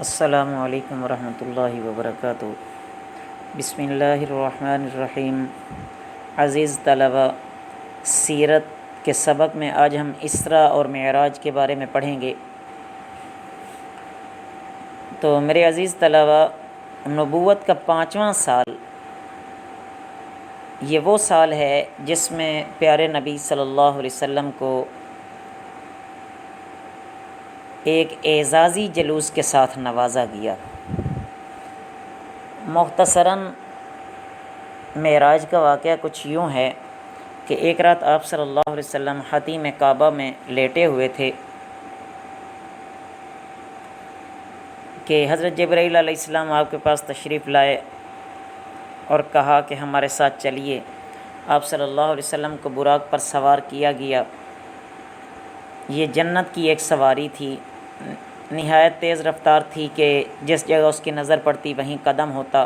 السلام علیکم ورحمۃ اللہ وبرکاتہ۔ بسم اللہ الرحمن الرحیم۔ عزیز طلبہ، سیرت کے سبق میں آج ہم اسراء اور معراج کے بارے میں پڑھیں گے۔ تو میرے عزیز طلبہ، نبوت کا 5واں سال یہ وہ سال ہے جس میں پیارے نبی صلی اللہ علیہ وسلم کو ایک اعزازی جلوس کے ساتھ نوازا گیا۔ مختصراً معراج کا واقعہ کچھ یوں ہے کہ ایک رات آپ صلی اللہ علیہ وسلم حتیم کعبہ میں لیٹے ہوئے تھے کہ حضرت جبرائیل علیہ السلام آپ کے پاس تشریف لائے اور کہا کہ ہمارے ساتھ چلیے۔ آپ صلی اللہ علیہ وسلم کو براق پر سوار کیا گیا۔ یہ جنت کی ایک سواری تھی، نہایت تیز رفتار تھی کہ جس جگہ اس کی نظر پڑتی وہیں قدم ہوتا۔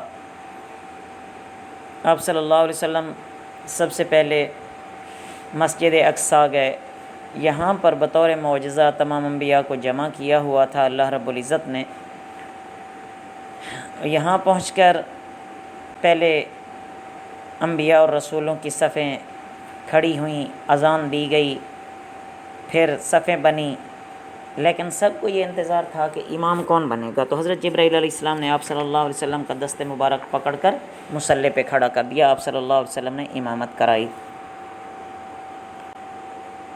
آپ صلی اللہ علیہ وسلم سب سے پہلے مسجد اقصیٰ گئے۔ یہاں پر بطور معجزہ تمام انبیاء کو جمع کیا ہوا تھا اللہ رب العزت نے۔ یہاں پہنچ کر پہلے انبیاء اور رسولوں کی صفیں کھڑی ہوئیں، اذان دی گئی، پھر صفیں بنی، لیکن سب کو یہ انتظار تھا کہ امام کون بنے گا۔ تو حضرت جبرائیل علیہ السلام نے آپ صلی اللہ علیہ وسلم کا دست مبارک پکڑ کر مصلی پہ کھڑا کر دیا۔ آپ صلی اللہ علیہ وسلم نے امامت کرائی۔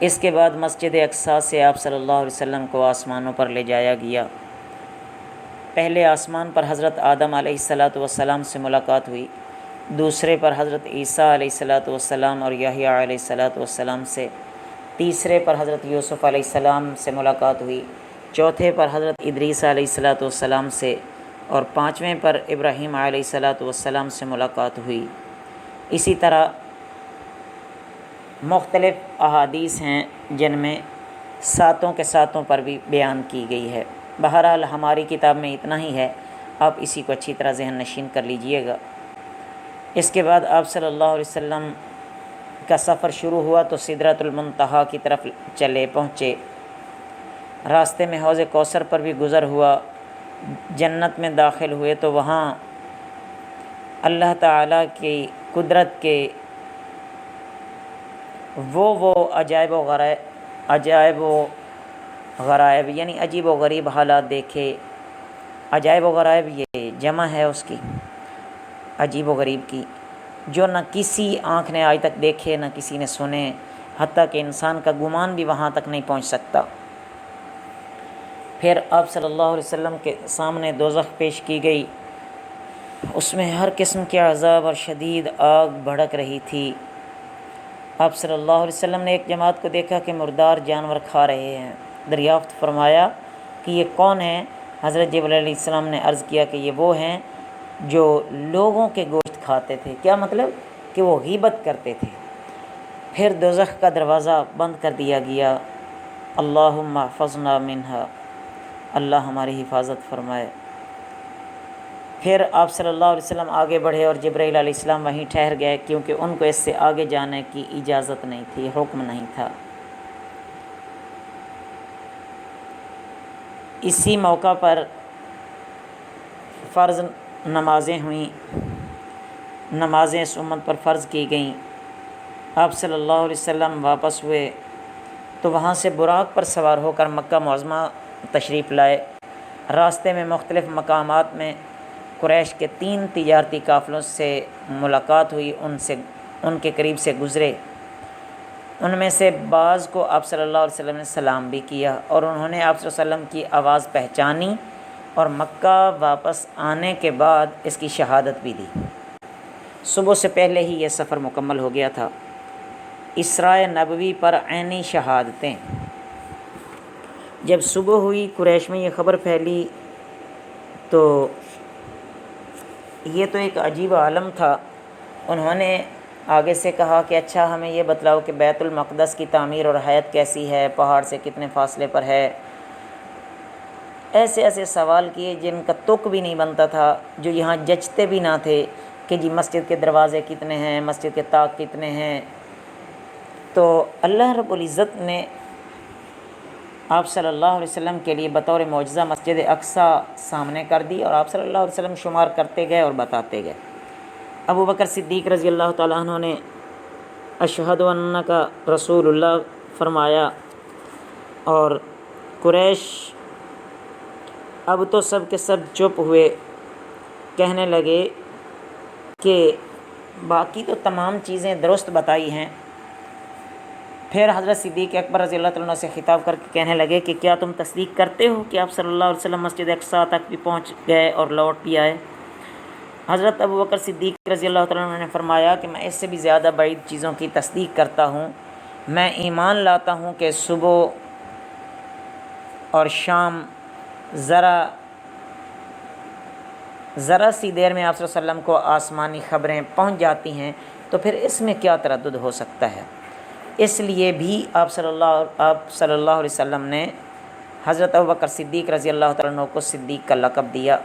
اس کے بعد مسجد اقصیٰ سے آپ صلی اللہ علیہ وسلم کو آسمانوں پر لے جایا گیا۔ پہلے آسمان پر حضرت آدم علیہ السلام سے ملاقات ہوئی، دوسرے پر حضرت عیسیٰ علیہ السلام اور یحییٰ علیہ السلام سے، تیسرے پر حضرت یوسف علیہ السلام سے ملاقات ہوئی، چوتھے پر حضرت ادریس علیہ السلام سے، اور پانچویں پر ابراہیم علیہ السلام سے ملاقات ہوئی۔ اسی طرح مختلف احادیث ہیں جن میں ساتوں کے ساتوں پر بھی بیان کی گئی ہے۔ بہرحال ہماری کتاب میں اتنا ہی ہے، آپ اسی کو اچھی طرح ذہن نشین کر لیجئے گا۔ اس کے بعد آپ صلی اللہ علیہ وسلم کا سفر شروع ہوا تو سدرۃ المنتہا کی طرف پہنچے۔ راستے میں حوض کوثر پر بھی گزر ہوا۔ جنت میں داخل ہوئے تو وہاں اللہ تعالیٰ کی قدرت کے وہ عجائب و غرائب یعنی عجیب و غریب حالات دیکھے۔ عجائب و غرائب یہ جمع ہے اس کی، عجیب و غریب کی، جو نہ کسی آنکھ نے آج تک دیکھے نہ کسی نے سنے، حتیٰ کہ انسان کا گمان بھی وہاں تک نہیں پہنچ سکتا۔ پھر آپ صلی اللہ علیہ وسلم کے سامنے دوزخ پیش کی گئی۔ اس میں ہر قسم کے عذاب اور شدید آگ بھڑک رہی تھی۔ آپ صلی اللہ علیہ وسلم نے ایک جماعت کو دیکھا کہ مردار جانور کھا رہے ہیں۔ دریافت فرمایا کہ یہ کون ہیں؟ حضرت جبرائیل علیہ السلام نے عرض کیا کہ یہ وہ ہیں جو لوگوں کے گوشت کھاتے تھے۔ کیا مطلب؟ کہ وہ غیبت کرتے تھے۔ پھر دوزخ کا دروازہ بند کر دیا گیا۔ اللہم احفظنا منہا، اللہ ہماری حفاظت فرمائے۔ پھر آپ صلی اللہ علیہ وسلم آگے بڑھے اور جبرائیل علیہ السلام وہیں ٹھہر گئے، کیونکہ ان کو اس سے آگے جانے کی اجازت نہیں تھی، حکم نہیں تھا۔ اسی موقع پر فرض نمازیں ہوئیں، نمازیں اس امت پر فرض کی گئیں۔ آپ صلی اللہ علیہ وسلم واپس ہوئے تو وہاں سے براق پر سوار ہو کر مکہ معظمہ تشریف لائے۔ راستے میں مختلف مقامات میں قریش کے 3 تجارتی قافلوں سے ملاقات ہوئی، ان کے قریب سے گزرے۔ ان میں سے بعض کو آپ صلی اللہ علیہ وسلم نے سلام بھی کیا اور انہوں نے آپ صلی اللہ علیہ وسلم کی آواز پہچانی اور مکہ واپس آنے کے بعد اس کی شہادت بھی دی۔ صبح سے پہلے ہی یہ سفر مکمل ہو گیا تھا۔ اسراء نبوی پر عینی شہادتیں۔ جب صبح ہوئی قریش میں یہ خبر پھیلی تو یہ تو ایک عجیب عالم تھا۔ انہوں نے آگے سے کہا کہ اچھا ہمیں یہ بتلاؤ کہ بیت المقدس کی تعمیر اور حیت کیسی ہے، پہاڑ سے کتنے فاصلے پر ہے۔ ایسے سوال کیے جن کا تک بھی نہیں بنتا تھا، جو یہاں جچتے بھی نہ تھے کہ جی مسجد کے دروازے کتنے ہیں، مسجد کے طاق کتنے ہیں۔ تو اللہ رب العزت نے آپ صلی اللہ علیہ وسلم کے لیے بطور معجزہ مسجد اقصیٰ سامنے کر دی، اور آپ صلی اللہ علیہ وسلم شمار کرتے گئے اور بتاتے گئے۔ ابو بکر صدیق رضی اللہ تعالیٰ عنہ نے اشہد انک رسول اللہ فرمایا، اور قریش اب تو سب کے سب چپ ہوئے، کہنے لگے کہ باقی تو تمام چیزیں درست بتائی ہیں۔ پھر حضرت صدیق اکبر رضی اللہ تعالیٰ عنہ سے خطاب کر کے کہنے لگے کہ کیا تم تصدیق کرتے ہو کہ آپ صلی اللہ علیہ وسلم مسجد اقصیٰ تک بھی پہنچ گئے اور لوٹ بھی آئے؟ حضرت ابو بکر صدیق رضی اللہ تعالیٰ عنہ نے فرمایا کہ میں اس سے بھی زیادہ بعید چیزوں کی تصدیق کرتا ہوں۔ میں ایمان لاتا ہوں کہ صبح اور شام ذرا سی دیر میں آپ صلی اللہ علیہ وسلم کو آسمانی خبریں پہنچ جاتی ہیں، تو پھر اس میں کیا تردد ہو سکتا ہے؟ اس لیے بھی آپ صلی اللہ علیہ وسلم نے حضرت ابوبکر صدیق رضی اللہ تعالیٰ عنہ کو صدیق کا لقب دیا۔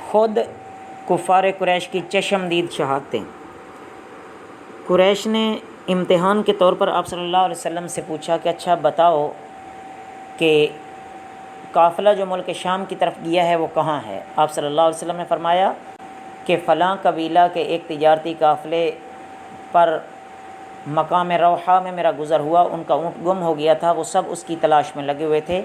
خود کفار قریش کی چشمدید شہادتیں۔ قریش نے امتحان کے طور پر آپ صلی اللہ علیہ وسلم سے پوچھا کہ اچھا بتاؤ کہ قافلہ جو ملک شام کی طرف گیا ہے وہ کہاں ہے؟ آپ صلی اللہ علیہ وسلم نے فرمایا کہ فلاں قبیلہ کے ایک تجارتی قافلے پر مقام روحہ میں میرا گزر ہوا، ان کا اونٹ گم ہو گیا تھا، وہ سب اس کی تلاش میں لگے ہوئے تھے۔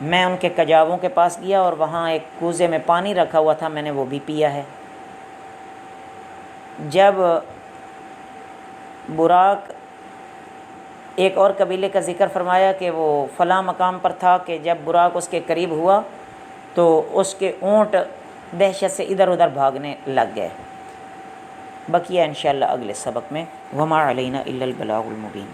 میں ان کے کجاووں کے پاس گیا اور وہاں ایک کوزے میں پانی رکھا ہوا تھا، میں نے وہ بھی پیا ہے۔ جب براق ایک اور قبیلے کا ذکر فرمایا کہ وہ فلاں مقام پر تھا، کہ جب براق اس کے قریب ہوا تو اس کے اونٹ دہشت سے ادھر ادھر بھاگنے لگ گئے۔ بقیہ انشاءاللہ اگلے سبق میں۔ وما علینا الا البلاغ المبین۔